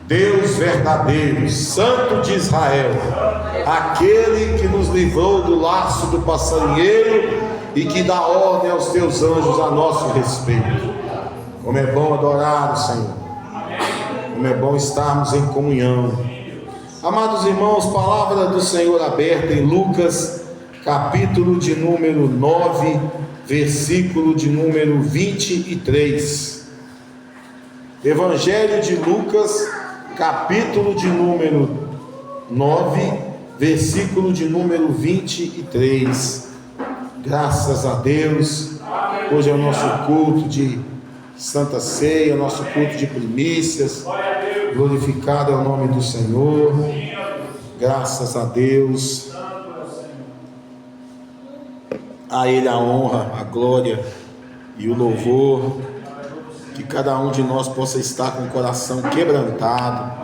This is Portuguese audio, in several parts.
Deus verdadeiro, Santo de Israel, aquele que nos livrou do laço do passarinheiro e que dá ordem aos teus anjos a nosso respeito. Como é bom adorar o Senhor, como é bom estarmos em comunhão. Amados irmãos, palavra do Senhor aberta em Lucas, capítulo de número 9, versículo de número 23. Evangelho de Lucas, capítulo de número 9, versículo de número 23. Graças a Deus. Hoje é o nosso culto de Santa Ceia, nosso culto de primícias. Glorificado é o nome do Senhor. Graças a Deus. A Ele a honra, a glória e o louvor. Que cada um de nós possa estar com o coração quebrantado.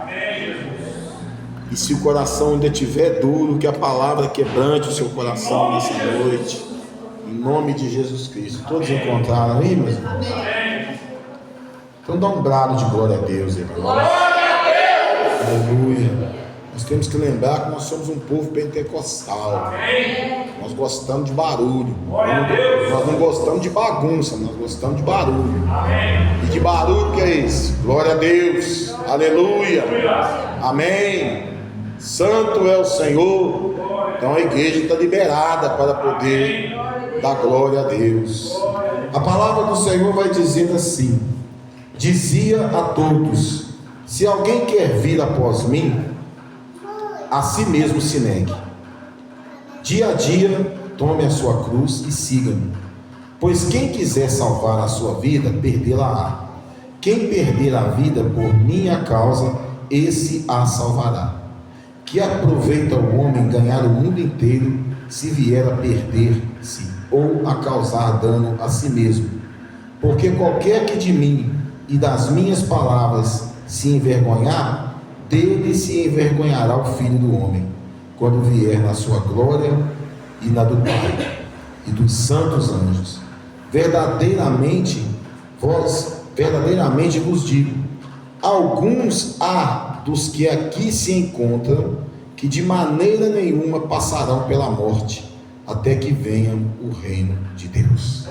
E se o coração ainda estiver duro, que a palavra quebrante o seu coração nessa noite. Em nome de Jesus Cristo. Todos encontraram aí, meus irmãos? Então dá um brado de glória a Deus, irmão. Glória a Deus! Aleluia! Nós temos que lembrar que nós somos um povo pentecostal. Nós gostamos de barulho. Nós não gostamos de bagunça, nós gostamos de barulho. E de barulho que é esse? Glória a Deus! Aleluia! Amém! Santo é o Senhor. Então a igreja está liberada para poder dar glória a Deus. A palavra do Senhor vai dizendo assim: dizia a todos: se alguém quer vir após mim, a si mesmo se negue. Dia a dia tome a sua cruz e siga-me. Pois quem quiser salvar a sua vida, perdê-la-á. Quem perder a vida por minha causa, esse a salvará. Que aproveita o homem ganhar o mundo inteiro, se vier a perder-se ou a causar dano a si mesmo? Porque qualquer que de mim e das minhas palavras se envergonhar, dele se envergonhará o Filho do Homem, quando vier na sua glória e na do Pai e dos santos anjos. Verdadeiramente vos digo, alguns há dos que aqui se encontram, que de maneira nenhuma passarão pela morte, até que venha o reino de Deus.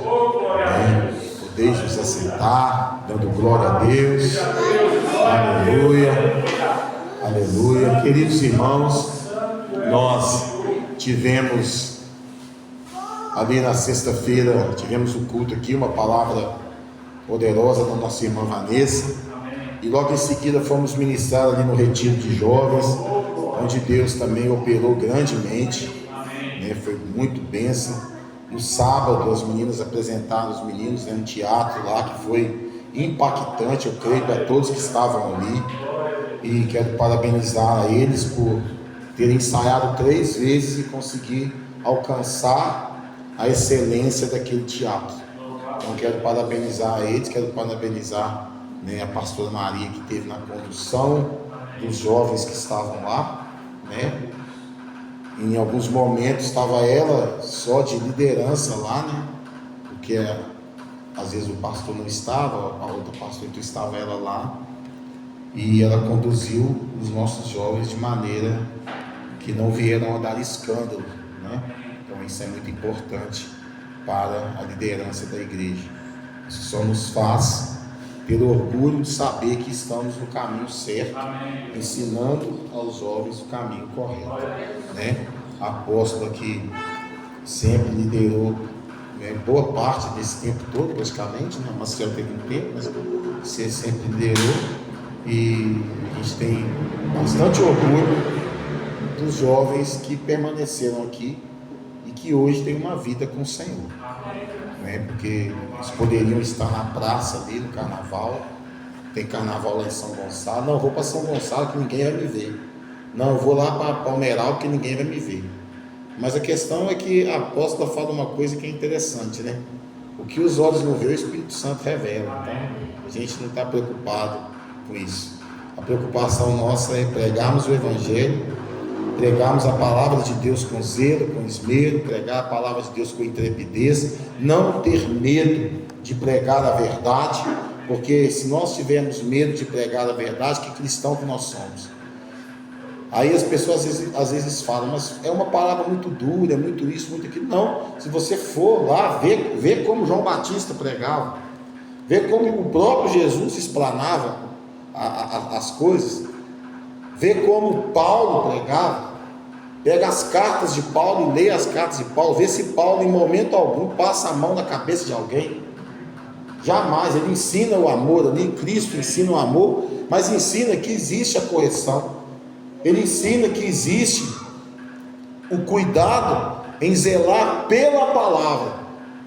Podeis vos assentar, dando glória a Deus. Aleluia. Aleluia. Queridos irmãos, nós tivemos ali na sexta-feira, tivemos o culto aqui, uma palavra poderosa da nossa irmã Vanessa, e logo em seguida fomos ministrar ali no retiro de jovens, onde Deus também operou grandemente, né? Foi muito bênção. No sábado as meninas apresentaram os meninos no teatro lá, que foi impactante, eu creio, para todos que estavam ali. E quero parabenizar a eles por terem ensaiado 3 vezes e conseguir alcançar a excelência daquele teatro. Então quero parabenizar a eles, quero parabenizar, né, a pastora Maria, que esteve na condução dos jovens que estavam lá, né? Em alguns momentos estava ela só de liderança lá, né? Porque às vezes o pastor não estava, a outra pastora, então estava ela lá. E ela conduziu os nossos jovens de maneira que não vieram a dar escândalo, né? Então isso é muito importante para a liderança da igreja. Isso só nos faz ter orgulho de saber que estamos no caminho certo, ensinando aos jovens o caminho correto, né? A apóstola que sempre liderou, né, boa parte desse tempo todo, praticamente, né? Mas já teve um tempo, mas você sempre liderou. E a gente tem bastante orgulho dos jovens que permaneceram aqui e que hoje têm uma vida com o Senhor, né? Porque eles poderiam estar na praça ali no carnaval. Tem carnaval lá em São Gonçalo. Não, eu vou para São Gonçalo que ninguém vai me ver. Não, eu vou lá para Palmeiral que ninguém vai me ver. Mas a questão é que a apóstola fala uma coisa que é interessante, né? O que os olhos não veem, o Espírito Santo revela. Então a gente não está preocupado com isso. A preocupação nossa é pregarmos o Evangelho, pregarmos a palavra de Deus com zelo, com esmero, pregar a palavra de Deus com intrepidez, não ter medo de pregar a verdade, Porque se nós tivermos medo de pregar a verdade, que cristão que nós somos? Aí as pessoas às vezes falam, mas é uma palavra muito dura, muito isso, muito aquilo. Não, se você for lá, ver como João Batista pregava, ver como o próprio Jesus explanava as coisas, ver como Paulo pregava, pega as cartas de Paulo e lê as cartas de Paulo, vê se Paulo em momento algum passa a mão na cabeça de alguém. Jamais. Ele ensina o amor ali, Cristo ensina o amor, mas ensina que existe a correção, ele ensina que existe o cuidado em zelar pela palavra,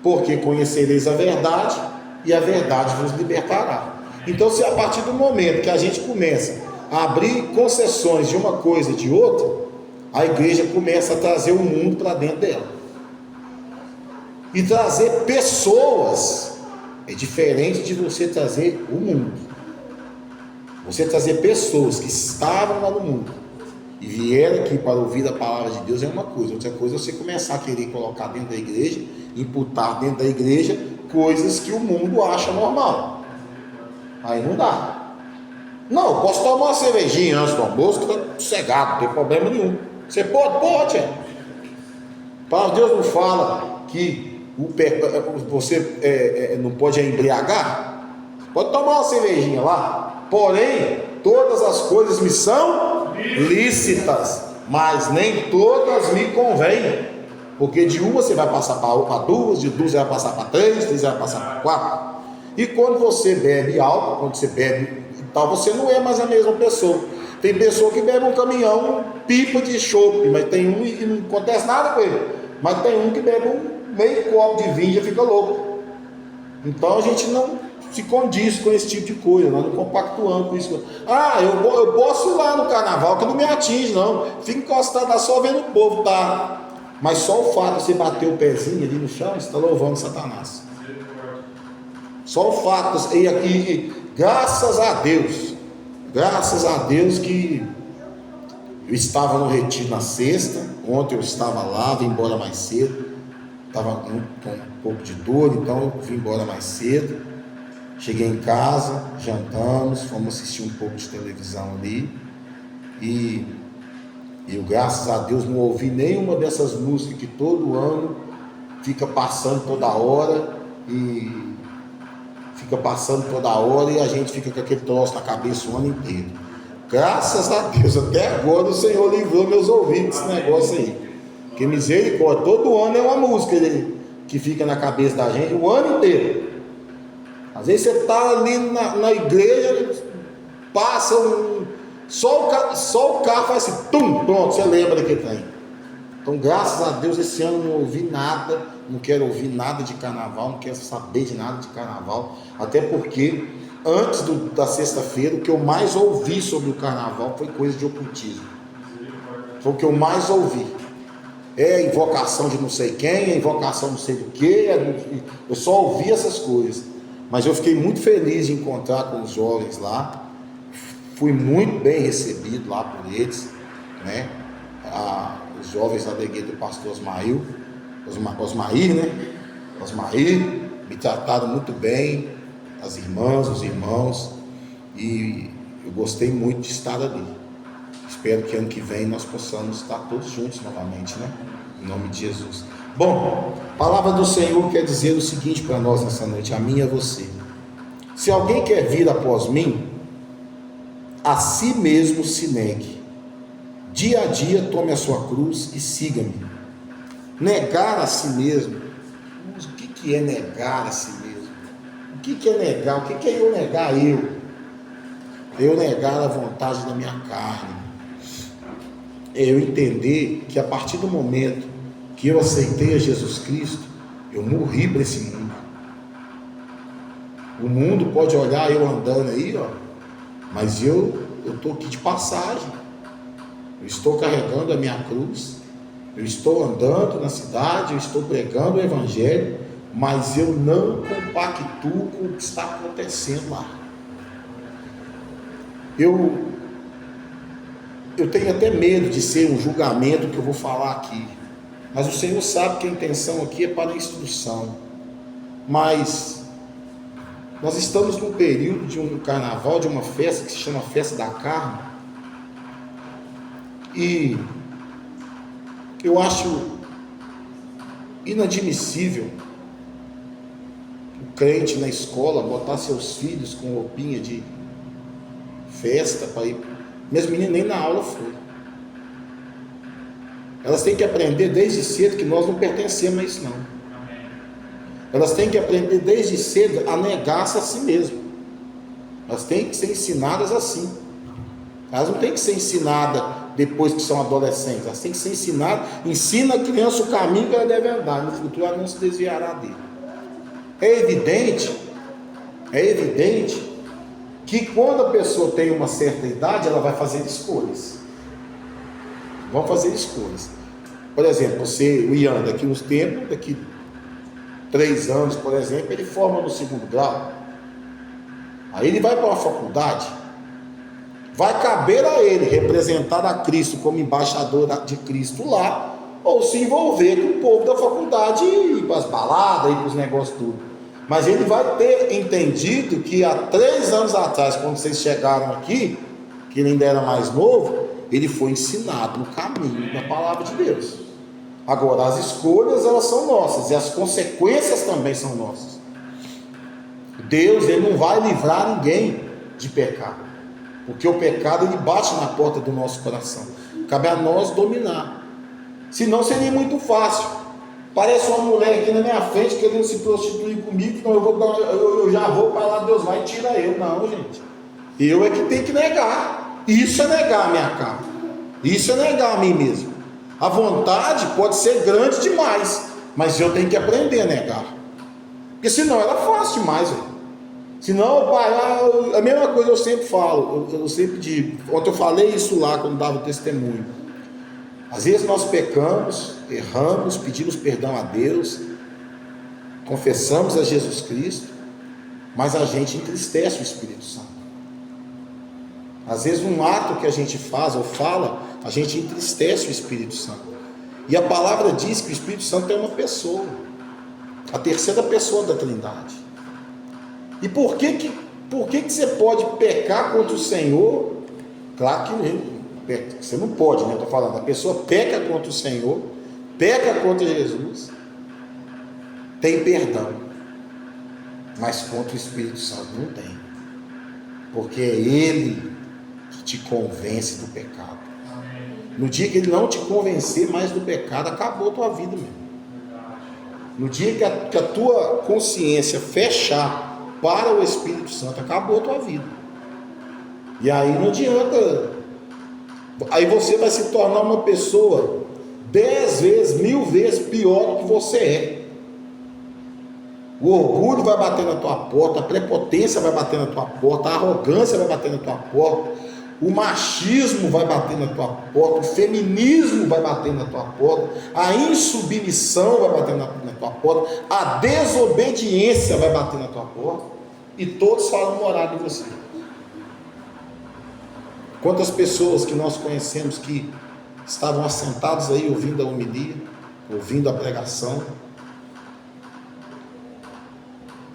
porque conhecereis a verdade e a verdade vos libertará. Então, se a partir do momento que a gente começa a abrir concessões de uma coisa e de outra, a igreja começa a trazer o mundo para dentro dela, e trazer pessoas é diferente de você trazer o mundo. Você trazer pessoas que estavam lá no mundo e vieram aqui para ouvir a palavra de Deus é uma coisa. Outra coisa é você começar a querer colocar dentro da igreja, imputar dentro da igreja coisas que o mundo acha normal. Aí não dá. Não, eu posso tomar uma cervejinha antes do almoço, que está sossegado, não tem problema nenhum. Você pode? Pode. A palavra de Deus não fala que você não pode embriagar. Pode tomar uma cervejinha lá, porém todas as coisas me são lícitas, mas nem todas me convêm, porque de uma você vai passar para duas, de duas você vai passar para três, de três você vai passar para quatro. E quando você bebe álcool, quando você bebe e tal, você não é mais a mesma pessoa. Tem pessoa que bebe um caminhão, pipa de chope, mas tem um e não acontece nada com ele. Mas tem um que bebe meio copo de vinho e já fica louco. Então a gente não se condiz com esse tipo de coisa, nós não compactuamos com isso. Eu posso ir lá no carnaval, que não me atinge não, fica encostado lá só vendo o povo, tá? Mas só o fato de você bater o pezinho ali no chão, você está louvando Satanás. Só o fato, e graças a Deus que eu estava no retiro na sexta, ontem eu estava lá, vim embora mais cedo, estava com um pouco de dor, então eu vim embora mais cedo, cheguei em casa, jantamos, fomos assistir um pouco de televisão ali, e eu, graças a Deus, não ouvi nenhuma dessas músicas que todo ano fica passando toda hora, e a gente fica com aquele troço na cabeça o ano inteiro. Graças a Deus, até agora o Senhor livrou meus ouvidos desse negócio aí. Porque misericórdia, todo ano é uma música que fica na cabeça da gente o ano inteiro. Às vezes você está ali na igreja, passa só o carro faz assim, tum, pronto, você lembra daquele trem. Então, graças a Deus, esse ano não ouvi nada, não quero ouvir nada de carnaval, não quero saber de nada de carnaval, até porque antes da sexta-feira, o que eu mais ouvi sobre o carnaval foi coisa de ocultismo. Foi o que eu mais ouvi. É invocação de não sei quem, é invocação não sei do que, eu só ouvi essas coisas. Mas eu fiquei muito feliz de encontrar com os jovens lá, fui muito bem recebido lá por eles, né? Os jovens lá da igreja do pastor Osmair, me trataram muito bem, as irmãs, os irmãos, e eu gostei muito de estar ali. Espero que ano que vem nós possamos estar todos juntos novamente, né? Em nome de Jesus. Bom, a palavra do Senhor quer dizer o seguinte para nós nessa noite, a mim e a você. Se alguém quer vir após mim, a si mesmo se negue. Dia a dia tome a sua cruz e siga-me. Negar a si mesmo. Mas o que é negar a si mesmo? O que é negar? O que é eu negar eu? Eu negar a vontade da minha carne. É eu entender que a partir do momento que eu aceitei a Jesus Cristo, eu morri para esse mundo. O mundo pode olhar eu andando aí, ó, mas eu estou aqui de passagem. Eu estou carregando a minha cruz, eu estou andando na cidade, eu estou pregando o Evangelho, mas eu não compactuo com o que está acontecendo lá. Eu tenho até medo de ser um julgamento que eu vou falar aqui, mas o Senhor sabe que a intenção aqui é para a instrução. Mas Nós estamos num período de um carnaval, de uma festa que se chama Festa da Carne. E eu acho inadmissível o crente na escola botar seus filhos com roupinha de festa para ir. Minhas meninas nem na aula foram. Elas têm que aprender desde cedo que nós não pertencemos a isso não. Elas têm que aprender desde cedo a negar-se a si mesmas. Elas têm que ser ensinadas assim. Elas não têm que ser ensinadas depois que são adolescentes. Elas têm que ser ensinadas. Ensina a criança o caminho que ela deve andar. No futuro ela não se desviará dele. É evidente que quando a pessoa tem uma certa idade, ela vai fazer escolhas. Vão fazer escolhas. Por exemplo, o Ian, daqui uns tempos, daqui 3 anos, por exemplo, ele forma no 2º grau. Aí ele vai para uma faculdade. Vai caber a ele representar a Cristo como embaixador de Cristo lá, ou se envolver com o povo da faculdade e ir para as baladas, ir para os negócios tudo. Mas ele vai ter entendido que há 3 anos atrás, quando vocês chegaram aqui, que ele ainda era mais novo, ele foi ensinado no caminho da palavra de Deus. Agora, as escolhas, elas são nossas, e as consequências também são nossas. Deus, ele não vai livrar ninguém de pecado, porque o pecado, ele bate na porta do nosso coração. Cabe a nós dominar. Senão seria muito fácil. Parece uma mulher aqui na minha frente querendo se prostituir comigo, então eu já vou para lá, Deus vai e tira eu. Não, gente. Eu é que tenho que negar. Isso é negar a minha carne. Isso é negar a mim mesmo. A vontade pode ser grande demais, mas eu tenho que aprender a negar. Porque senão era fácil demais, velho. Senão, a mesma coisa eu sempre falo, eu sempre digo. Ontem eu falei isso lá quando dava o testemunho. Às vezes nós pecamos, erramos, pedimos perdão a Deus, confessamos a Jesus Cristo, mas a gente entristece o Espírito Santo. Às vezes um ato que a gente faz ou fala, a gente entristece o Espírito Santo. E a palavra diz que o Espírito Santo é uma pessoa, a terceira pessoa da Trindade. E por que você pode pecar contra o Senhor? Claro que você não pode, né? Eu estou falando, a pessoa peca contra o Senhor, peca contra Jesus, tem perdão, mas contra o Espírito Santo não tem, porque é Ele que te convence do pecado. No dia que Ele não te convencer mais do pecado, acabou a tua vida mesmo. No dia que a tua consciência fechar para o Espírito Santo, acabou a tua vida. E aí não adianta. Aí você vai se tornar uma pessoa 10 vezes, 1000 vezes pior do que você é. O orgulho vai bater na tua porta, a prepotência vai bater na tua porta, a arrogância vai bater na tua porta, o machismo vai bater na tua porta, o feminismo vai bater na tua porta, a insubmissão vai bater na tua porta, a desobediência vai bater na tua porta, e todos falam morar em você. Quantas pessoas que nós conhecemos que estavam assentados aí ouvindo a homilia, ouvindo a pregação,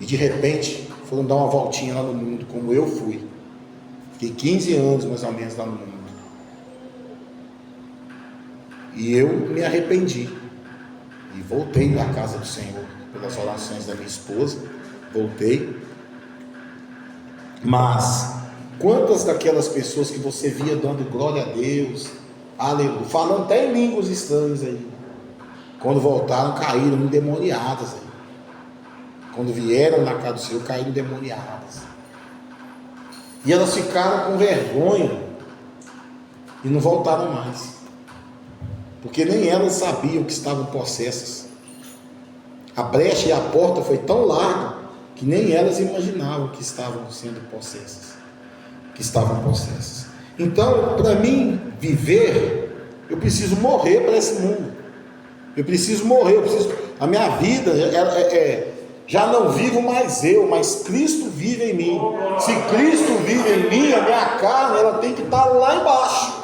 e de repente foram dar uma voltinha lá no mundo, como eu fui. Fiquei 15 anos mais ou menos lá no mundo. E eu me arrependi. E voltei na casa do Senhor, pelas orações da minha esposa. Voltei. Mas quantas daquelas pessoas que você via dando glória a Deus, aleluia, falando até em línguas estranhas aí, quando voltaram, caíram endemoniadas aí. Quando vieram na casa do Senhor, caíram endemoniadas. E elas ficaram com vergonha e não voltaram mais, porque nem elas sabiam que estavam possessas. A brecha e a porta foi tão larga que nem elas imaginavam que estavam sendo possessas, que estavam possessas. Então, para mim viver, eu preciso morrer para esse mundo. Eu preciso morrer, a minha vida já não vivo mais eu, mas Cristo vive em mim. Se Cristo vive em mim, a minha carne, ela tem que estar lá embaixo.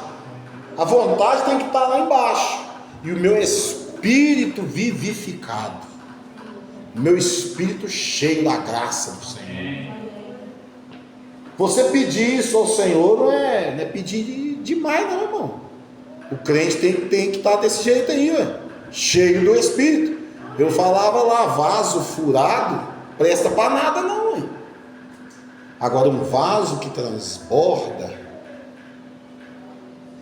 A vontade tem que estar lá embaixo. E o meu espírito vivificado. meu espírito cheio da graça do Senhor. Você pedir isso ao Senhor não é pedir demais não, irmão. O crente tem que estar desse jeito aí, cheio do Espírito. Eu falava lá, vaso furado, presta para nada não, hein? Agora um vaso que transborda,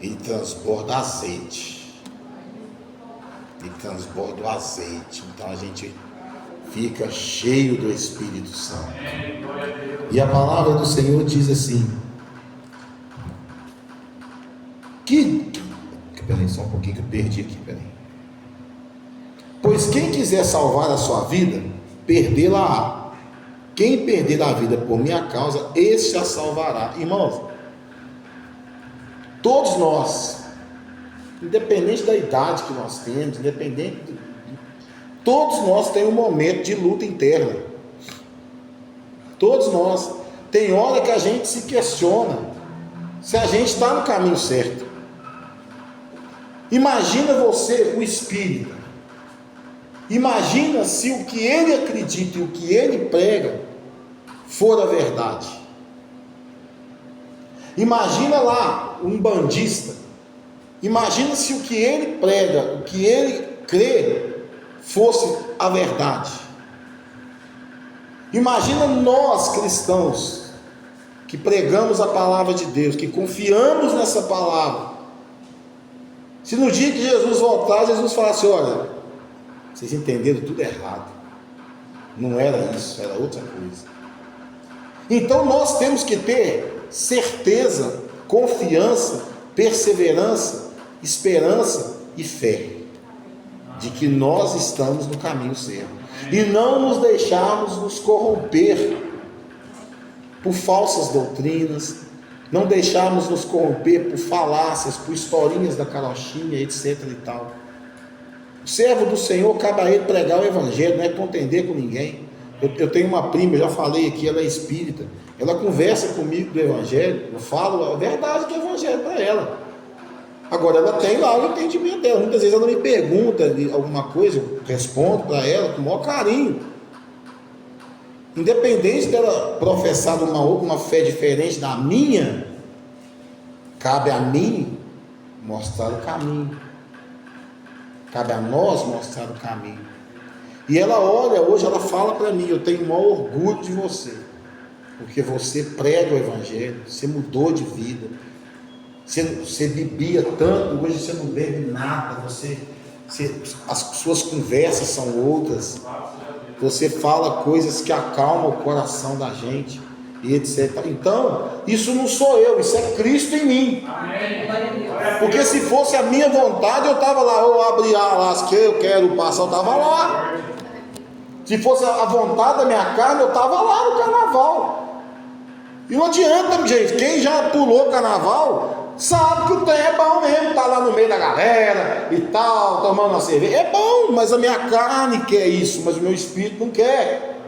ele transborda azeite. Ele transborda o azeite. Então a gente fica cheio do Espírito Santo. E a palavra do Senhor diz assim, peraí, só um pouquinho que eu perdi aqui, peraí. Pois quem quiser salvar a sua vida, perdê-la-á. Quem perder a vida por minha causa, esse a salvará. Irmãos, todos nós, independente da idade que nós temos, todos nós temos um momento de luta interna. Todos nós. Tem hora que a gente se questiona se a gente está no caminho certo. Imagina você, o espírita. Imagina se o que ele acredita e o que ele prega for a verdade. Imagina lá um bandista. Imagina se o que ele prega, o que ele crê, fosse a verdade. Imagina nós cristãos que pregamos a palavra de Deus, que confiamos nessa palavra. Se no dia que Jesus voltar, Jesus falasse: olha, vocês entenderam tudo errado, não era isso, era outra coisa. Então nós temos que ter certeza, confiança, perseverança, esperança e fé de que nós estamos no caminho certo, e não nos deixarmos nos corromper por falsas doutrinas, não deixarmos nos corromper por falácias, por historinhas da carochinha, etc e tal. O servo do Senhor, cabe a ele pregar o evangelho, não é contender com ninguém. Eu tenho uma prima, eu já falei aqui, ela é espírita, ela conversa comigo do evangelho, eu falo a verdade do evangelho para ela. Agora ela tem lá o entendimento dela, muitas vezes ela me pergunta alguma coisa, eu respondo para ela com o maior carinho. Independente dela professar uma fé diferente da minha, cabe a mim mostrar o caminho, cabe a nós mostrar o caminho. E ela olha, hoje ela fala para mim: eu tenho o maior orgulho de você, porque você prega o evangelho, você mudou de vida, você bebia tanto, hoje você não bebe nada, as suas conversas são outras, você fala coisas que acalmam o coração da gente, e etc. Então, isso não sou eu, isso é Cristo em mim. Porque se fosse a minha vontade, eu estava lá, eu abria lá, que eu quero passar, eu estava lá. Se fosse a vontade da minha carne, eu estava lá no carnaval. E não adianta, gente, quem já pulou carnaval sabe que o trem é bom mesmo, tá lá no meio da galera e tal, tomando uma cerveja, é bom, mas a minha carne quer isso, mas o meu espírito não quer.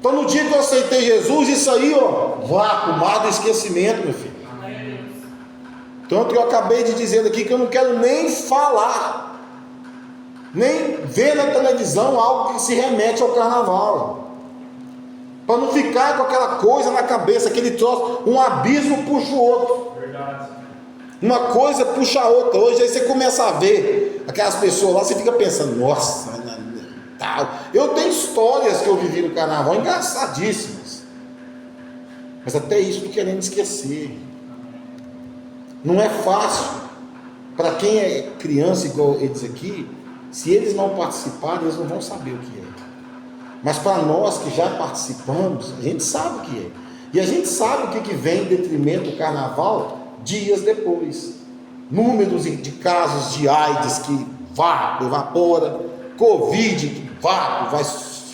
Então no dia que eu aceitei Jesus, isso aí, vá pro mar do esquecimento, meu filho. Tanto que eu acabei de dizer aqui que eu não quero nem falar, nem ver na televisão algo que se remete ao carnaval, para não ficar com aquela coisa na cabeça, aquele troço, um abismo puxa o outro. Uma coisa puxa a outra. Hoje aí você começa a ver aquelas pessoas lá, você fica pensando: nossa, tal. Eu tenho histórias que eu vivi no carnaval engraçadíssimas, mas até isso estou querendo esquecer. Não é fácil para quem é criança, igual eles aqui. Se eles não participarem, eles não vão saber o que é. Mas para nós que já participamos, a gente sabe o que é. E a gente sabe o que vem em detrimento do carnaval dias depois. Números de casos de AIDS que evapora, Covid que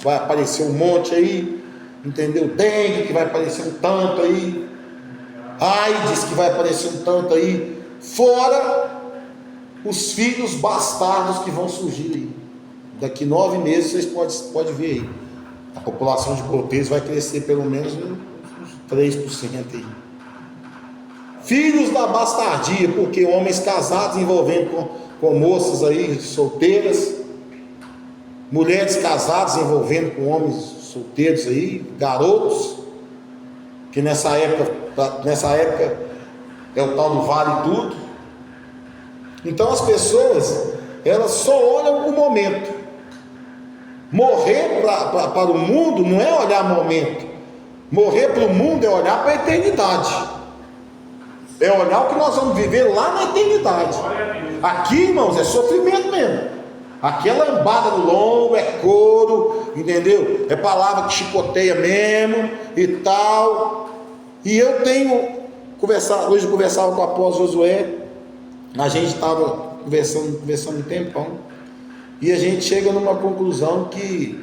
vai aparecer um monte aí, entendeu? Dengue que vai aparecer um tanto aí, AIDS que vai aparecer um tanto aí, fora os filhos bastardos que vão surgir aí. Daqui 9 meses vocês podem ver aí, a população de Cortez vai crescer pelo menos uns 3% aí. Filhos da bastardia, porque homens casados envolvendo com moças aí solteiras, mulheres casadas envolvendo com homens solteiros aí, garotos, que nessa época é o tal do vale tudo. Então as pessoas, elas só olham o momento. Morrer para o mundo não é olhar momento. Morrer para o mundo é olhar para a eternidade. É olhar o que nós vamos viver lá na eternidade. Aqui, irmãos, é sofrimento mesmo. Aqui é lambada no lombo, é couro, entendeu? É palavra que chicoteia mesmo e tal. E eu tenho conversado, hoje eu conversava com o apóstolo Josué, a gente estava conversando um tempão, e a gente chega numa conclusão que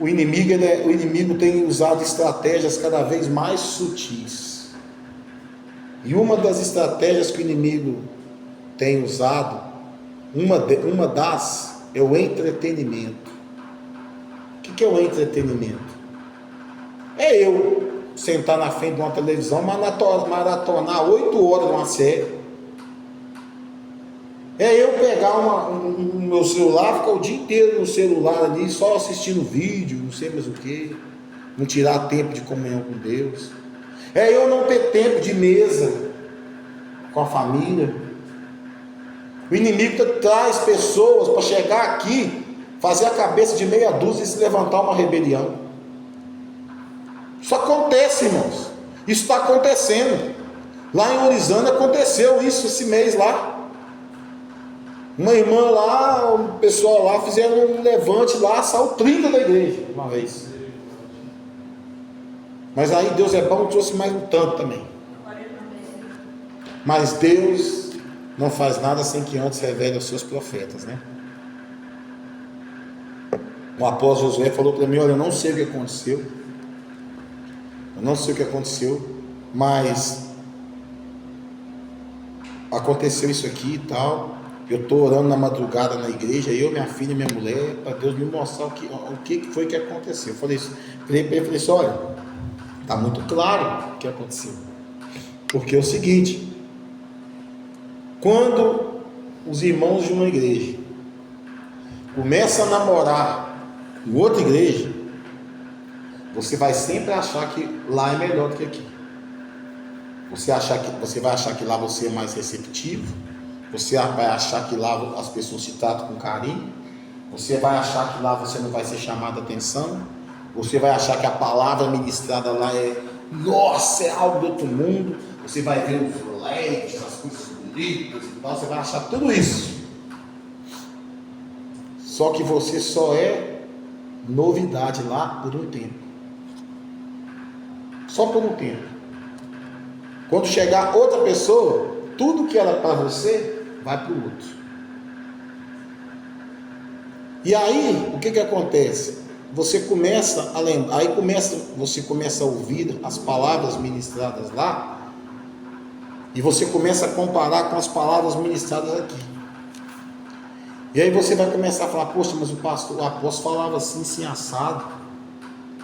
o inimigo tem usado estratégias cada vez mais sutis. E uma das estratégias que o inimigo tem usado, uma das, é o entretenimento. O que é o entretenimento? É eu sentar na frente de uma televisão, maratonar 8 horas de uma série. É eu pegar o meu celular, ficar o dia inteiro no celular ali, só assistindo vídeo, não sei mais o que, não tirar tempo de comunhão com Deus. É eu não ter tempo de mesa com a família. O inimigo traz pessoas para chegar aqui, fazer a cabeça de meia dúzia e se levantar uma rebelião. Isso acontece, irmãos. Isso está acontecendo. Lá em Orizana aconteceu isso esse mês lá. Uma irmã lá, o pessoal lá fizeram um levante lá, saiu 30 da igreja uma vez. Mas aí Deus é bom, trouxe mais um tanto também. Mas Deus não faz nada sem que antes revele aos seus profetas, né? O apóstolo Josué falou para mim: olha, eu não sei o que aconteceu. Eu não sei o que aconteceu, mas aconteceu isso aqui e tal. Eu estou orando na madrugada na igreja, eu, minha filha e minha mulher, para Deus me mostrar o que foi que aconteceu. Eu falei para ele assim: olha, está muito claro o que aconteceu. Porque é o seguinte: quando os irmãos de uma igreja começam a namorar em outra igreja, você vai sempre achar que lá é melhor do que aqui. Você vai achar que lá você é mais receptivo. Você vai achar que lá as pessoas te tratam com carinho. Você vai achar que lá você não vai ser chamado a atenção. Você vai achar que a palavra ministrada lá nossa, é algo do outro mundo. Você vai ver os LEDs, as coisas bonitas e tal. Você vai achar tudo isso. Só que você só é novidade lá por um tempo. Só por um tempo. Quando chegar outra pessoa, tudo que era para você vai para o outro. E aí, o que acontece? Você começa a lembrar, você começa a ouvir as palavras ministradas lá, e você começa a comparar com as palavras ministradas aqui. E aí você vai começar a falar: poxa, mas o apóstolo falava assim assado.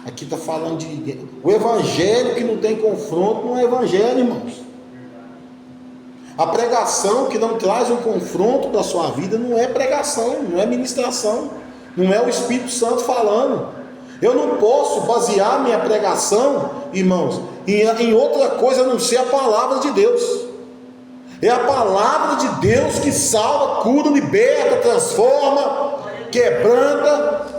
Aqui está falando de... O evangelho que não tem confronto não é evangelho, irmãos. A pregação que não traz um confronto para a sua vida não é pregação, não é ministração, não é o Espírito Santo falando. Eu não posso basear minha pregação, irmãos, em outra coisa a não ser a palavra de Deus. É a palavra de Deus que salva, cura, liberta, transforma, quebranta.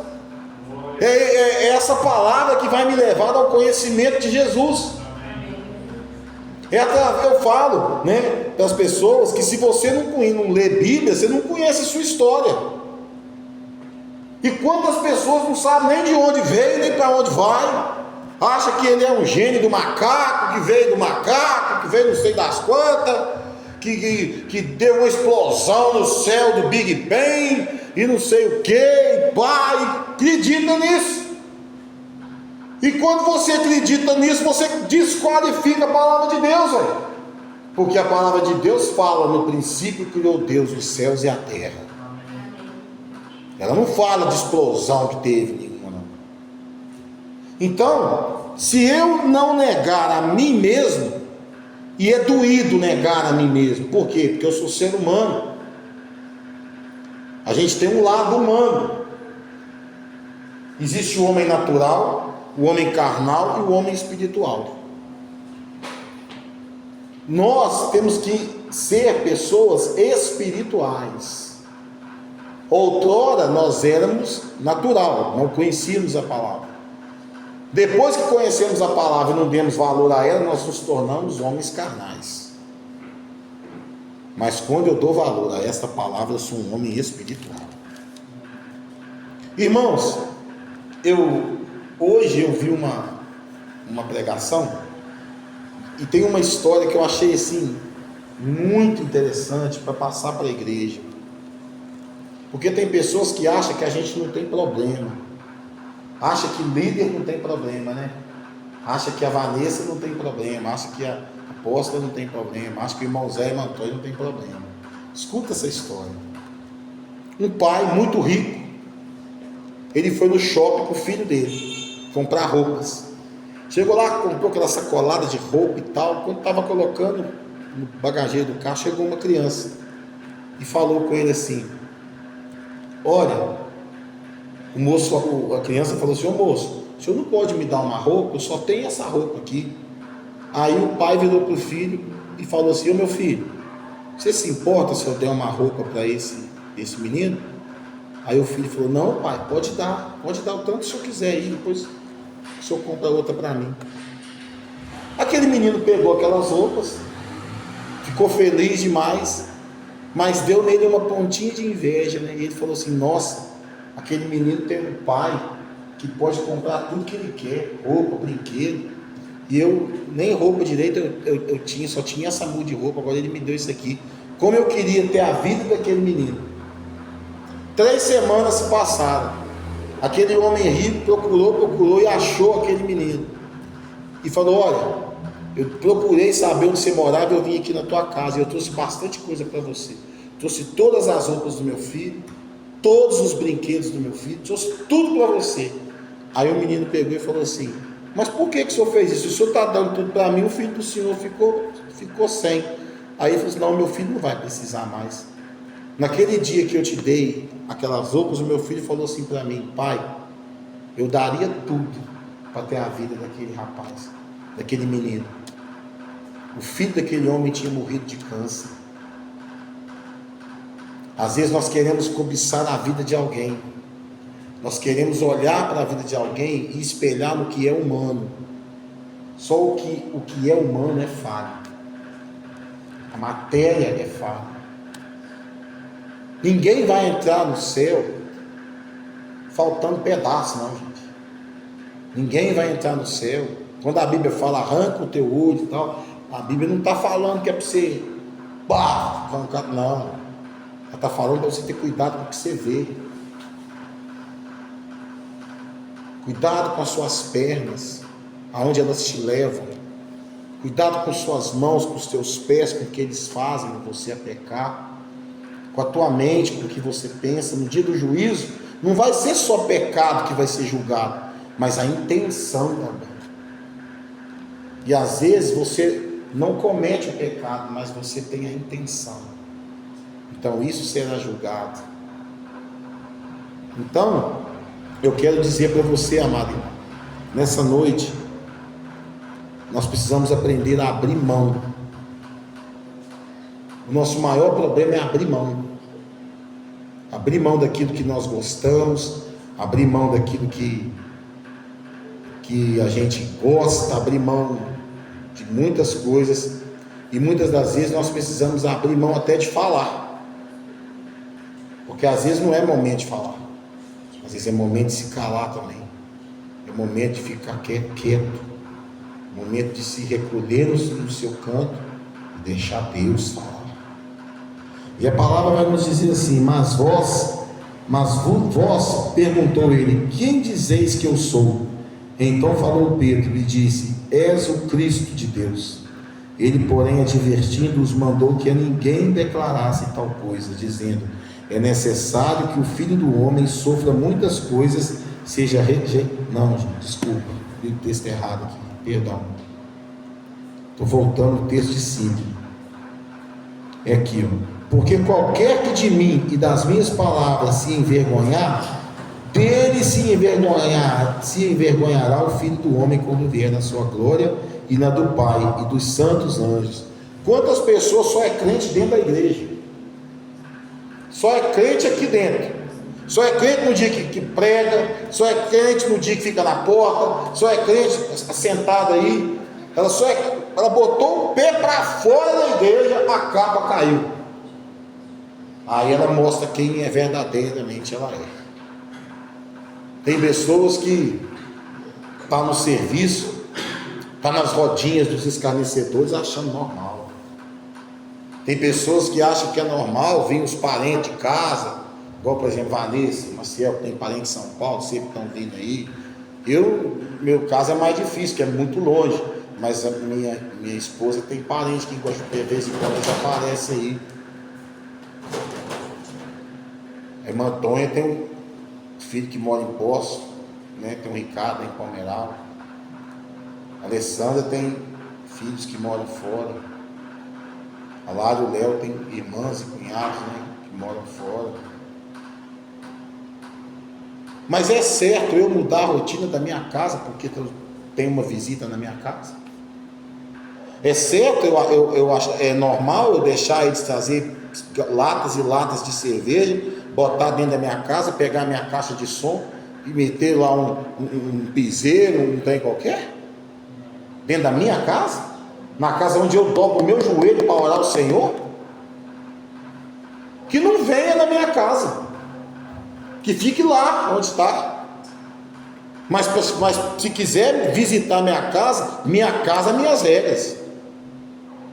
É essa palavra que vai me levar ao conhecimento de Jesus. Eu falo, né, para as pessoas que se você não lê Bíblia, você não conhece a sua história. E quantas pessoas não sabem nem de onde veio, nem para onde vai, acha que ele é um gênio do macaco, que veio do macaco, que veio não sei das quantas, que deu uma explosão no céu do Big Bang, e não sei o que, e pá, e acredita nisso. E quando você acredita nisso, você desqualifica a palavra de Deus, velho. Porque a palavra de Deus fala: no princípio criou Deus os céus e a terra. Ela não fala de explosão que teve nenhuma, não. Então, se eu não negar a mim mesmo, e é doído negar a mim mesmo. Por quê? Porque eu sou ser humano. A gente tem um lado humano. Existe o homem natural, o homem carnal e o homem espiritual. Nós temos que ser pessoas espirituais. Outrora nós éramos natural, não conhecíamos a palavra. Depois que conhecemos a palavra e não demos valor a ela, nós nos tornamos homens carnais. Mas quando eu dou valor a esta palavra, eu sou um homem espiritual. Irmãos, hoje eu vi uma pregação, e tem uma história que eu achei assim muito interessante para passar para a igreja. Porque tem pessoas que acham que a gente não tem problema. Acha que líder não tem problema, né? Acha que a Vanessa não tem problema. Acha que a apóstola não tem problema. Acha que o irmão Zé e o irmão Antônio não tem problema. Escuta essa história. Um pai muito rico, ele foi no shopping com o filho dele comprar roupas. Chegou lá, comprou aquela sacolada de roupa e tal. Quando estava colocando no bagageiro do carro, chegou uma criança e falou com ele assim: olha, a criança falou assim: ô moço, o senhor não pode me dar uma roupa? Eu só tenho essa roupa aqui. Aí o pai virou para o filho e falou assim: ô meu filho, você se importa se eu der uma roupa para esse menino? Aí o filho falou: não pai, pode dar o tanto que o senhor quiser aí, depois o senhor compra outra para mim. Aquele menino pegou aquelas roupas, ficou feliz demais, mas deu nele uma pontinha de inveja, né? E ele falou assim: nossa, aquele menino tem um pai que pode comprar tudo que ele quer, roupa, brinquedo, e eu nem roupa direito eu tinha, só tinha essa muda de roupa, agora ele me deu isso aqui. Como eu queria ter a vida daquele menino. 3 semanas se passaram, aquele homem rico procurou e achou aquele menino, e falou: olha, eu procurei saber onde você morava, eu vim aqui na tua casa, e eu trouxe bastante coisa para você, trouxe todas as roupas do meu filho, todos os brinquedos do meu filho, trouxe tudo para você. Aí o menino pegou e falou assim: mas por que o senhor fez isso? O senhor está dando tudo para mim, o filho do senhor ficou sem. Aí ele falou assim: não, meu filho não vai precisar mais. Naquele dia que eu te dei aquelas roupas, o meu filho falou assim para mim: pai, eu daria tudo para ter a vida daquele rapaz, daquele menino. O filho daquele homem tinha morrido de câncer. Às vezes nós queremos cobiçar a vida de alguém, nós queremos olhar para a vida de alguém e espelhar no que é humano. Só o que é humano é falho, a matéria é falha. Ninguém vai entrar no céu faltando pedaço, não, gente. Ninguém vai entrar no céu. Quando a Bíblia fala arranca o teu olho e tal, a Bíblia não está falando que é para você arrancar, não. Ela está falando para você ter cuidado com o que você vê. Cuidado com as suas pernas, aonde elas te levam. Cuidado com suas mãos, com os teus pés, com o que eles fazem você a pecar. Com a tua mente, com o que você pensa. No dia do juízo, não vai ser só pecado que vai ser julgado, mas a intenção também. E às vezes você não comete o pecado, mas você tem a intenção. Então isso será julgado. Então, eu quero dizer para você, amado irmão, nessa noite, nós precisamos aprender a abrir mão. O nosso maior problema é abrir mão. Abrir mão daquilo que nós gostamos, abrir mão daquilo que a gente gosta, abrir mão de muitas coisas. E muitas das vezes nós precisamos abrir mão até de falar. Porque às vezes não é momento de falar. Às vezes é momento de se calar também. É momento de ficar quieto. Momento de se recolher no seu canto e deixar Deus falar. E a palavra vai nos dizer assim: mas vós, perguntou ele, quem dizeis que eu sou? Então falou Pedro e disse: és o Cristo de Deus. Ele, porém, advertindo-os, mandou que a ninguém declarasse tal coisa, dizendo: é necessário que o Filho do Homem sofra muitas coisas, seja rejeitado. Não, gente, desculpa, li o texto errado aqui, perdão. Estou voltando o texto de cima. É aqui, ó. Porque qualquer que de mim e das minhas palavras se envergonhar, dele se envergonhará o Filho do Homem quando vier na sua glória e na do Pai e dos santos anjos. Quantas pessoas só é crente dentro da igreja? Só é crente aqui dentro. Só é crente no dia que prega, só é crente no dia que fica na porta, só é crente sentada aí. Ela botou o pé para fora da igreja, a capa caiu. Aí ela mostra quem é verdadeiramente ela é. Tem pessoas que estão no serviço, estão nas rodinhas dos escarnecedores achando normal. Tem pessoas que acham que é normal vir os parentes de casa, igual por exemplo Vanessa, Maciel, que tem parente em São Paulo, sempre estão vindo aí. Meu caso é mais difícil, que é muito longe, mas a minha esposa tem parente que gosta de vez em quando eles aparecem aí. A irmã Antônia tem um filho que mora em Poço, né? Tem o Ricardo em Palmeiral. A Alessandra tem filhos que moram fora. A Lara e o Léo tem irmãs e cunhados, né? Que moram fora. Mas é certo eu mudar a rotina da minha casa porque tem uma visita na minha casa? É certo, eu acho, é normal eu deixar eles trazer latas e latas de cerveja, botar dentro da minha casa, pegar a minha caixa de som e meter lá um piseiro, um trem qualquer? Dentro da minha casa? Na casa onde eu dobro o meu joelho para orar ao Senhor? Que não venha na minha casa, que fique lá onde está. Mas se quiser visitar minha casa, minhas regras.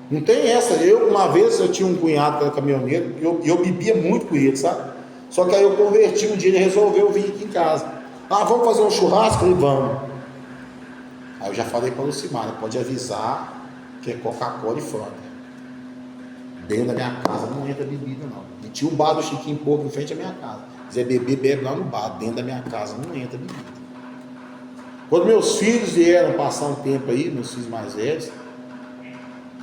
Não tem essa. Uma vez eu tinha um cunhado que era caminhoneiro, e eu bebia muito com ele, sabe? Só que aí eu converti um dia, ele resolveu vir aqui em casa. Vamos fazer um churrasco? Eu falei, vamos. Aí eu já falei para o Lucimara, pode avisar que é Coca-Cola e Fanta. Dentro da minha casa não entra bebida não. E tinha um bar do Chiquinho Porco em frente à minha casa. Se quiser beber, bebe lá no bar. Dentro da minha casa não entra bebida. Quando meus filhos vieram passar um tempo aí, meus filhos mais velhos,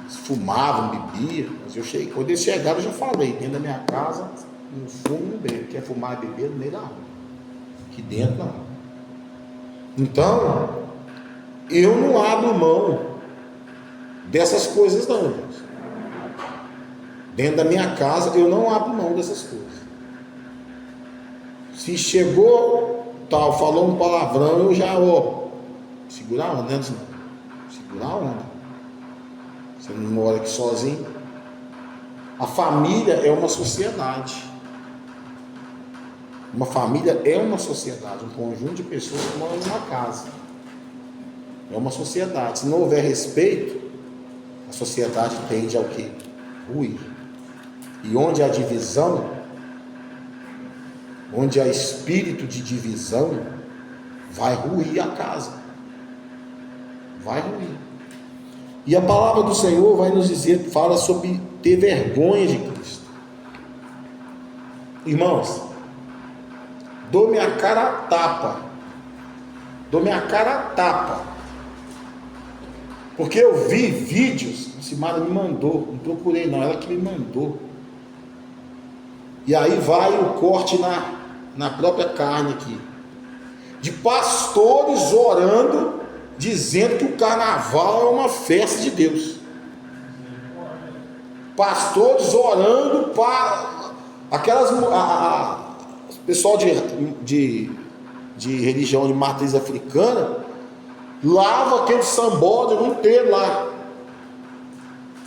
eles fumavam, bebiam, mas quando eles chegaram eu já falei, dentro da minha casa não fumo, não bebe. Quer fumar e beber no meio da rua, aqui dentro não. Então eu não abro mão dessas coisas não, Deus. Dentro da minha casa eu não abro mão dessas coisas. Se chegou tal, falou um palavrão, eu já segura a onda, né? Segura a onda. Você não mora aqui sozinho. A família é uma sociedade. Uma família é uma sociedade, um conjunto de pessoas que moram numa casa. É uma sociedade. Se não houver respeito, a sociedade tende ao quê? Ruir. E onde há divisão, onde há espírito de divisão, vai ruir a casa. Vai ruir. E a palavra do Senhor vai nos dizer, fala sobre ter vergonha de Cristo. Irmãos, dou minha cara a tapa. Dou minha cara a tapa. Porque eu vi vídeos, a Simara me mandou, não procurei não, ela que me mandou. E aí vai o corte na própria carne aqui. De pastores orando, dizendo que o carnaval é uma festa de Deus. Pastores orando para aquelas pessoal de religião de matriz africana lava aquele sambódromo inteiro lá.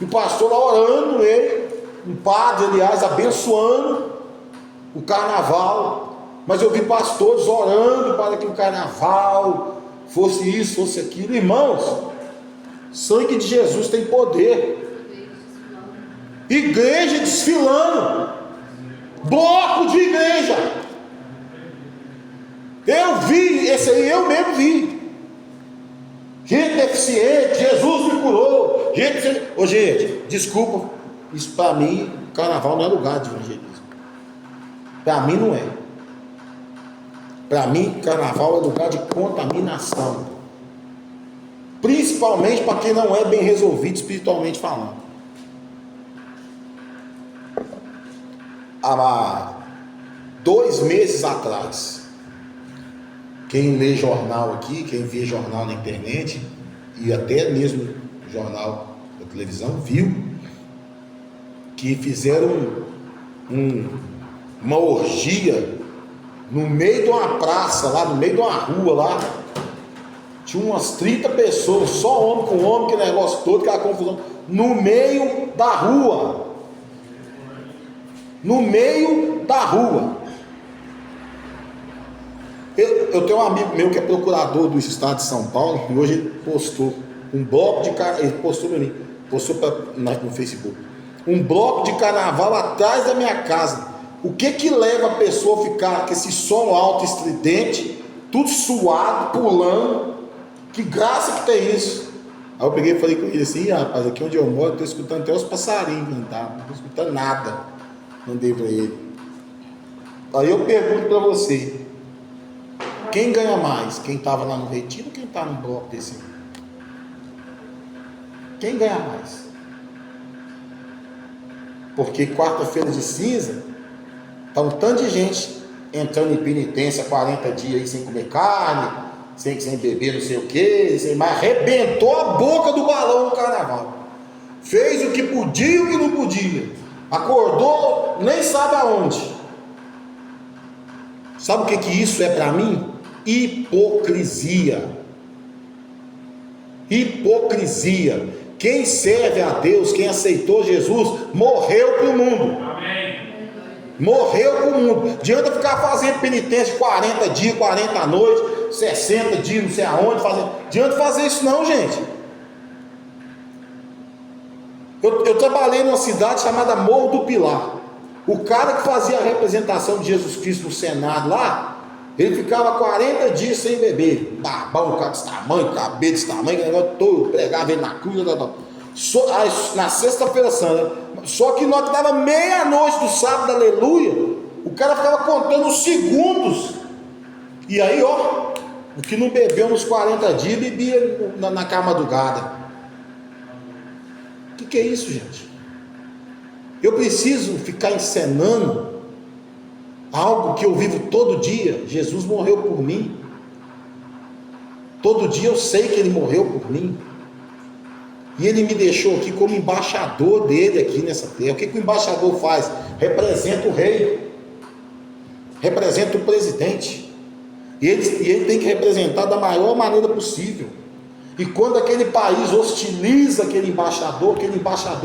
E o pastor lá orando ele, um padre, aliás, abençoando o carnaval. Mas eu vi pastores orando para que o carnaval fosse isso, fosse aquilo. Irmãos, sangue de Jesus tem poder. Igreja desfilando, bloco de igreja. Eu vi, esse aí eu mesmo vi. Gente deficiente, Jesus me curou. Gente, desculpa, isso para mim, carnaval não é lugar de evangelismo. Para mim não é. Para mim, carnaval é lugar de contaminação. Principalmente para quem não é bem resolvido espiritualmente falando. há 2 meses atrás, quem lê jornal aqui, quem vê jornal na internet e até mesmo jornal da televisão, viu que fizeram uma orgia no meio de uma praça, lá no meio de uma rua lá. Tinha umas 30 pessoas, só homem com homem, que negócio todo, aquela confusão, no meio da rua. No meio da rua. Eu tenho um amigo meu que é procurador do estado de São Paulo, e hoje ele postou um bloco de carnaval, ele postou para mim, no Facebook, um bloco de carnaval atrás da minha casa. O que leva a pessoa a ficar com esse som alto estridente, tudo suado, pulando? Que graça que tem isso? Aí eu peguei e falei com ele assim: rapaz, aqui onde eu moro, eu estou escutando até os passarinhos cantar, não estou escutando nada. Mandei para ele. Aí eu pergunto para você: quem ganha mais? Quem estava lá no retiro ou quem está num bloco desse? Quem ganha mais? Porque quarta-feira de cinza está um tanto de gente entrando em penitência 40 dias aí sem comer carne, sem beber não sei o que, mas arrebentou a boca do balão no carnaval. Fez o que podia e o que não podia. Acordou, nem sabe aonde. Sabe o que isso é para mim? Hipocrisia. Hipocrisia. Quem serve a Deus, quem aceitou Jesus, morreu para o mundo. Amém. Morreu para o mundo. Adianta ficar fazendo penitência de 40 dias, 40 noites, 60 dias, não sei aonde, adianta fazer isso não, gente. Eu trabalhei numa cidade chamada Morro do Pilar. O cara que fazia a representação de Jesus Cristo no Senado lá, ele ficava 40 dias sem beber, barbão, cara desse tamanho, cabelo desse tamanho, negócio todo, pregava ele na cruz, na sexta-feira santa. Só que nós que dava meia-noite do sábado, aleluia, o cara ficava contando os segundos. E aí, ó, o que não bebeu nos 40 dias, bebia na madrugada. O que é isso, gente? Eu preciso ficar encenando algo que eu vivo todo dia. Jesus morreu por mim. Todo dia eu sei que Ele morreu por mim. E Ele me deixou aqui como embaixador dele aqui nessa terra. O que o embaixador faz? Representa o rei. Representa o presidente. E ele tem que representar da maior maneira possível. E quando aquele país hostiliza aquele embaixador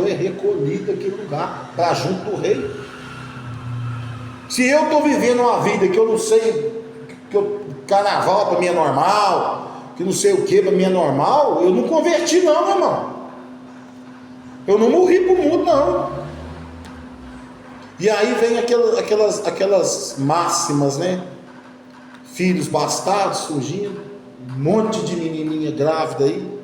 é recolhido daquele lugar, para junto do rei. Se eu estou vivendo uma vida que eu não sei, carnaval para mim é normal, que não sei o que para mim é normal, eu não converti não, meu irmão. Eu não morri para o mundo não. E aí vem aquelas máximas, né? Filhos bastardos surgindo, um monte de menininha grávida aí,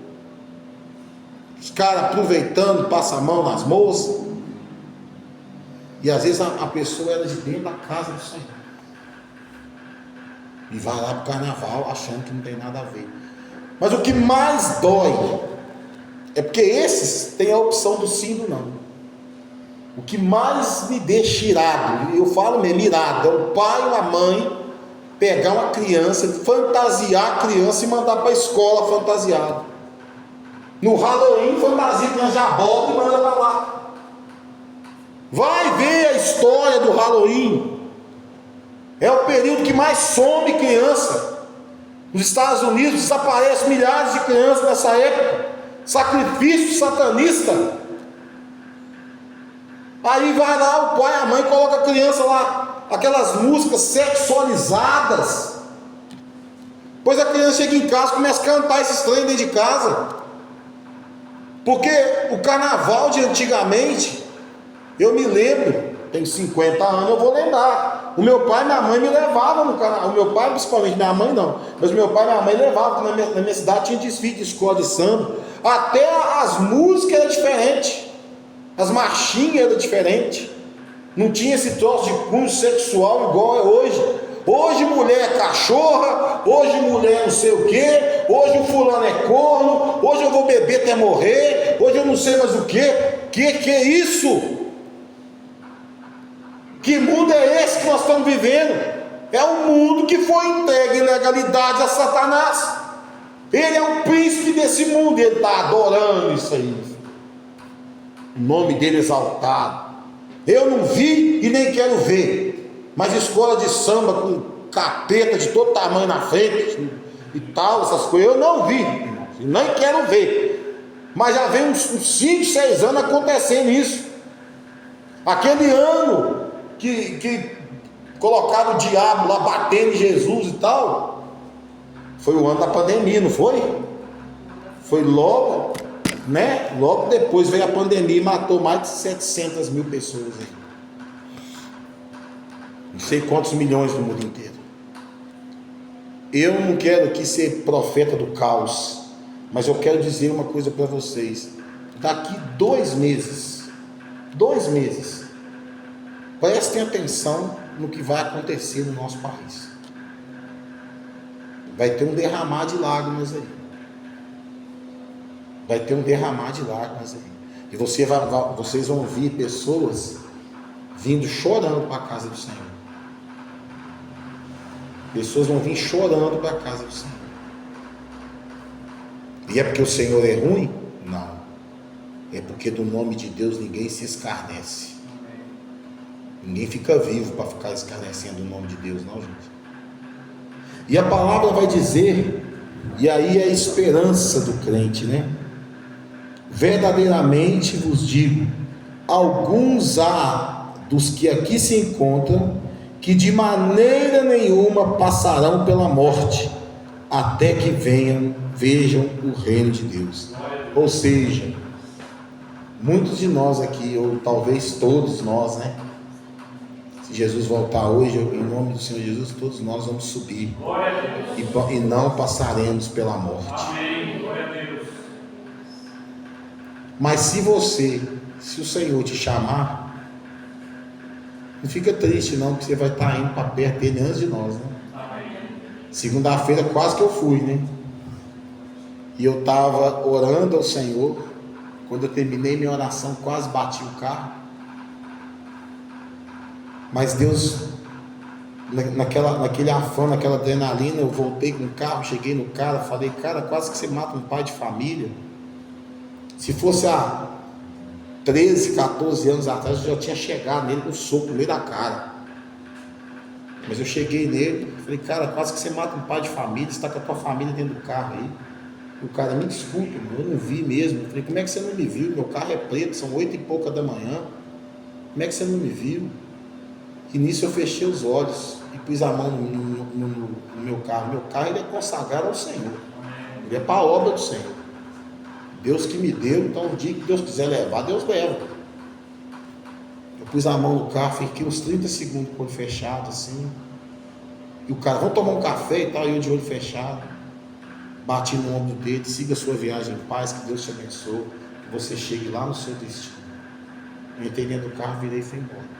os caras aproveitando, passa a mão nas moças, e às vezes a pessoa era de dentro da casa do Senhor, e vai lá pro carnaval achando que não tem nada a ver. Mas o que mais dói é porque esses têm a opção do sim e do não. O que mais me deixa irado, eu falo mesmo irado, é o pai ou a mãe pegar uma criança, fantasiar a criança e mandar para a escola fantasiado. No Halloween, fantasia, criança já bota e manda para lá. Vai ver a história do Halloween. É o período que mais some criança. Nos Estados Unidos desaparecem milhares de crianças nessa época. Sacrifício satanista. Aí vai lá o pai e a mãe, coloca a criança lá, aquelas músicas sexualizadas. Pois a criança chega em casa, começa a cantar esses trem dentro de casa. Porque o carnaval de antigamente, eu me lembro, tenho 50 anos, eu vou lembrar. O meu pai e minha mãe me levavam no carnaval. O meu pai, principalmente, minha mãe não, mas o meu pai e minha mãe levavam. Na minha cidade tinha desfile de escola de samba. Até as músicas eram diferentes. As marchinhas eram diferentes. Não tinha esse troço de cunho sexual igual é hoje. Hoje mulher é cachorra, hoje mulher não sei o que, hoje o fulano é corno, hoje eu vou beber até morrer, hoje eu não sei mais o que é isso? Que mundo é esse que nós estamos vivendo? É um mundo que foi entregue em legalidade a Satanás. Ele é o príncipe desse mundo, ele está adorando isso aí, o nome dele exaltado. Eu não vi e nem quero ver, mas escola de samba com capeta de todo tamanho na frente e tal, essas coisas, eu não vi, nem quero ver. Mas já vem uns 5, 6 anos acontecendo isso. Aquele ano que colocaram o diabo lá batendo em Jesus e tal, foi o ano da pandemia, não foi? Foi logo, né? Logo depois veio a pandemia e matou mais de 700 mil pessoas aí. Não sei quantos milhões no mundo inteiro. Eu não quero aqui ser profeta do caos, mas eu quero dizer uma coisa para vocês. Daqui 2 meses, prestem atenção no que vai acontecer no nosso país. Vai ter um derramar de lágrimas aí. Vai ter um derramar de lágrimas aí. E vocês vão ver pessoas vindo chorando para a casa do Senhor. Pessoas vão vir chorando para a casa do Senhor. E é porque o Senhor é ruim? Não. É porque do nome de Deus ninguém se escarnece. Ninguém fica vivo para ficar escarnecendo o nome de Deus, não, gente. E a palavra vai dizer, e aí é a esperança do crente, né? Verdadeiramente vos digo, alguns há dos que aqui se encontram, que de maneira nenhuma passarão pela morte, até que vejam o reino de Deus. Ou seja, muitos de nós aqui, ou talvez todos nós, né? Se Jesus voltar hoje, em nome do Senhor Jesus, todos nós vamos subir e não passaremos pela morte. Amém. Glória a Deus. Mas se o Senhor te chamar, não fica triste não, porque você vai estar indo para perto dele antes de nós, né? Segunda-feira quase que eu fui, né? E eu estava orando ao Senhor. Quando eu terminei minha oração, quase bati o carro. Mas Deus, naquele afã, naquela adrenalina, eu voltei com o carro, cheguei no cara, falei, cara, quase que você mata um pai de família. Se fosse há 13, 14 anos atrás, eu já tinha chegado nele com um soco no meio da cara. Mas eu cheguei nele, falei, cara, quase que você mata um pai de família, você está com a tua família dentro do carro aí. E o cara, me desculpa, eu não vi mesmo. Eu falei, como é que você não me viu? Meu carro é preto, são 8 e pouca da manhã. Como é que você não me viu? E nisso eu fechei os olhos e pus a mão no meu carro. Meu carro ele é consagrado ao Senhor. Ele é para a obra do Senhor. Deus que me deu, então o dia que Deus quiser levar, Deus leva. Eu pus a mão no carro, fiquei uns 30 segundos com o olho fechado assim. E o cara, vamos tomar um café e tal, e eu de olho fechado. Bati no ombro dele, siga a sua viagem em paz, que Deus te abençoe, que você chegue lá no seu destino. Eu entrei dentro do carro, virei e fui embora.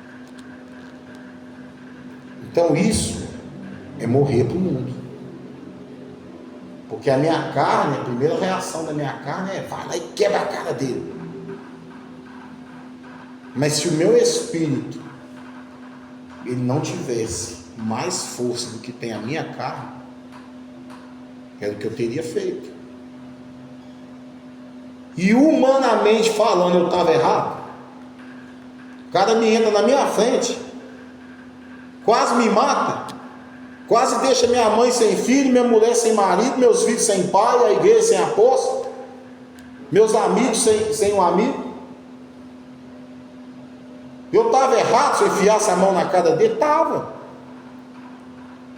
Então isso é morrer para o mundo. Porque a minha carne, a primeira reação da minha carne é vai lá e quebra a cara dele. Mas se o meu espírito ele não tivesse mais força do que tem a minha carne, era o que eu teria feito. E humanamente falando, eu estava errado. O cara me entra na minha frente, quase me mata, quase deixa minha mãe sem filho, minha mulher sem marido, meus filhos sem pai, a igreja sem apóstolo, meus amigos sem um amigo. Eu estava errado se eu enfiasse a mão na cara dele? Estava.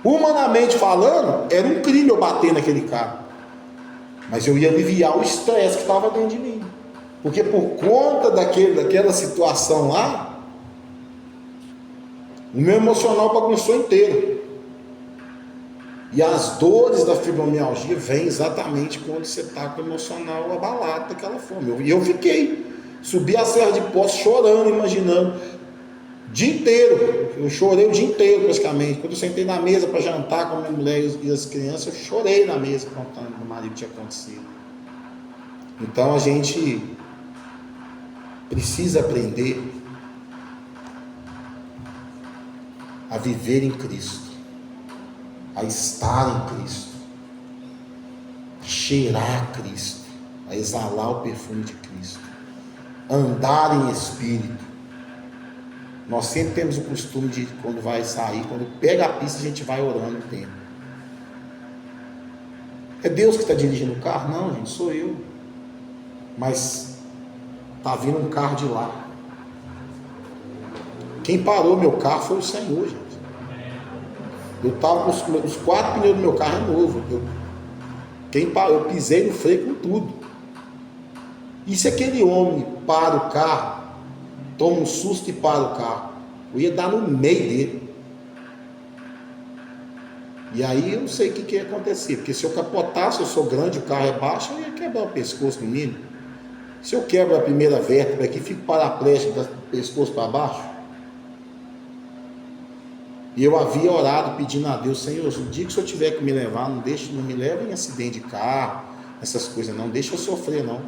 Humanamente falando, era um crime eu bater naquele cara. Mas eu ia aliviar o estresse que estava dentro de mim. Porque por conta daquela situação lá, o meu emocional bagunçou inteiro. E as dores da fibromialgia vêm exatamente quando você está com o emocional abalado daquela forma. E eu fiquei. Subi a Serra de Poços chorando, imaginando. O dia inteiro. Eu chorei o dia inteiro praticamente. Quando eu sentei na mesa para jantar com a minha mulher e as crianças, eu chorei na mesa contando para o marido que tinha acontecido. Então a gente precisa aprender a viver em Cristo, a estar em Cristo, a cheirar Cristo, a exalar o perfume de Cristo, andar em Espírito. Nós sempre temos o costume de, quando vai sair, quando pega a pista, a gente vai orando um tempo. É Deus que está dirigindo o carro? Não, gente, sou eu. Mas está vindo um carro de lá. Quem parou meu carro foi o Senhor, gente. Eu estava com os 4 pneus do meu carro é novo. Eu pisei no freio com tudo. E se aquele homem para o carro, toma um susto e para o carro, eu ia dar no meio dele. E aí eu não sei o que ia acontecer, porque se eu capotasse, eu sou grande, o carro é baixo, eu ia quebrar o pescoço do menino. Se eu quebro a primeira vértebra aqui, fico paraplégico do pescoço para baixo. E eu havia orado pedindo a Deus: Senhor, o dia que o Senhor tiver que me levar, não me leve em acidente de carro, essas coisas não, deixa eu sofrer não.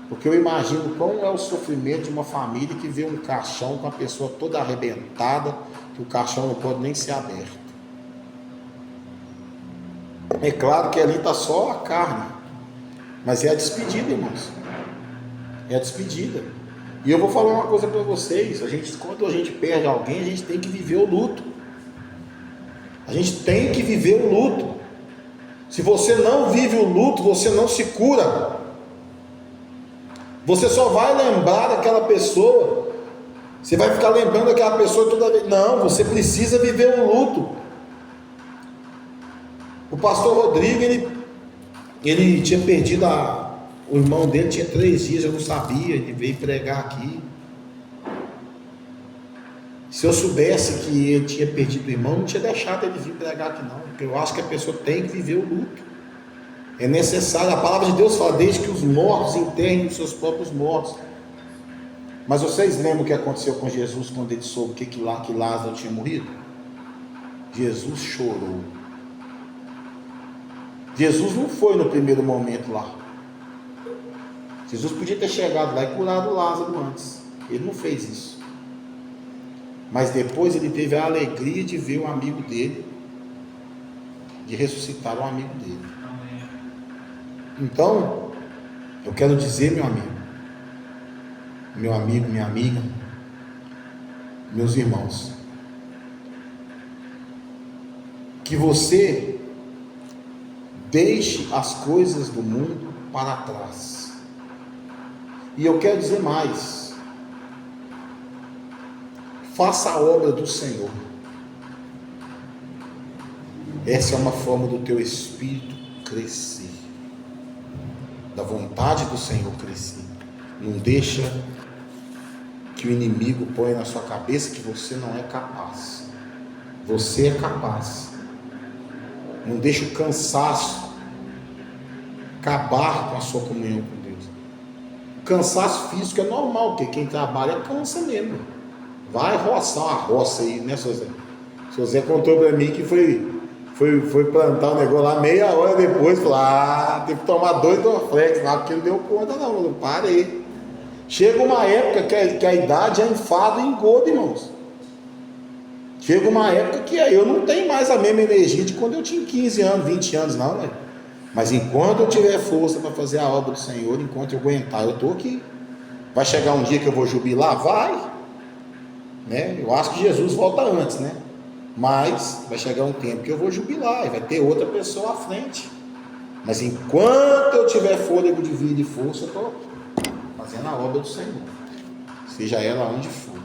Porque eu imagino qual é o sofrimento de uma família que vê um caixão com a pessoa toda arrebentada, que o caixão não pode nem ser aberto. É claro que ali está só a carne, mas é a despedida, irmãos. É a despedida. E eu vou falar uma coisa para vocês: quando a gente perde alguém, a gente tem que viver o luto. A gente tem que viver o luto. Se você não vive o luto, você não se cura. Você só vai lembrar daquela pessoa. Você vai ficar lembrando daquela pessoa toda vez. Não, você precisa viver o luto. O pastor Rodrigo, ele tinha perdido o irmão dele, tinha 3 dias, eu não sabia, ele veio pregar aqui. Se eu soubesse que ele tinha perdido o irmão, não tinha deixado ele vir pregar aqui não, porque eu acho que a pessoa tem que viver o luto. É necessário, a palavra de Deus fala: desde que os mortos enterrem os seus próprios mortos. Mas vocês lembram o que aconteceu com Jesus quando ele soube que Lázaro tinha morrido? Jesus chorou. Jesus não foi no primeiro momento lá. Jesus podia ter chegado lá e curado Lázaro antes. Ele não fez isso. Mas depois ele teve a alegria de ver o amigo dele, de ressuscitar o amigo dele. Então, eu quero dizer, meu amigo, minha amiga, meus irmãos, que você deixe as coisas do mundo para trás. E eu quero dizer mais: faça a obra do Senhor. Essa é uma forma do teu espírito crescer, da vontade do Senhor crescer. Não deixa que o inimigo ponha na sua cabeça que você não é capaz. Você é capaz. Não deixa o cansaço acabar com a sua comunhão com Deus. O cansaço físico é normal, porque quem trabalha cansa mesmo. Vai roçar uma roça aí, né, seu Zé? Seu Zé contou para mim que foi plantar o negócio lá, meia hora depois, falou: teve que tomar 2 Dorflex lá, porque não deu conta não, eu parei. Chega uma época que a idade é enfado e engodo, irmãos. Chega uma época que eu não tenho mais a mesma energia de quando eu tinha 15 anos, 20 anos, não, né? Mas enquanto eu tiver força para fazer a obra do Senhor, enquanto eu aguentar, eu estou aqui. Vai chegar um dia que eu vou jubilar? Vai, né? Eu acho que Jesus volta antes, né? Mas vai chegar um tempo que eu vou jubilar e vai ter outra pessoa à frente. Mas enquanto eu tiver fôlego de vida e força, eu estou fazendo a obra do Senhor, seja ela onde for.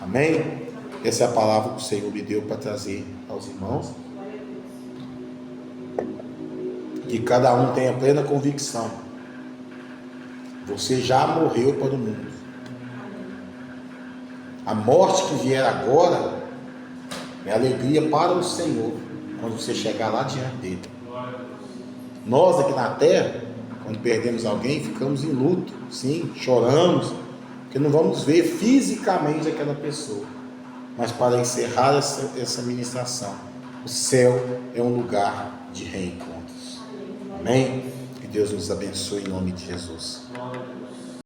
Amém? Essa é a palavra que o Senhor me deu para trazer aos irmãos. Que cada um tenha plena convicção: você já morreu para o mundo. A morte que vier agora é alegria para o Senhor, quando você chegar lá diante dele. Nós aqui na terra, quando perdemos alguém, ficamos em luto, sim, choramos, porque não vamos ver fisicamente aquela pessoa. Mas para encerrar essa ministração, o céu é um lugar de reencontros. Amém? Que Deus nos abençoe em nome de Jesus.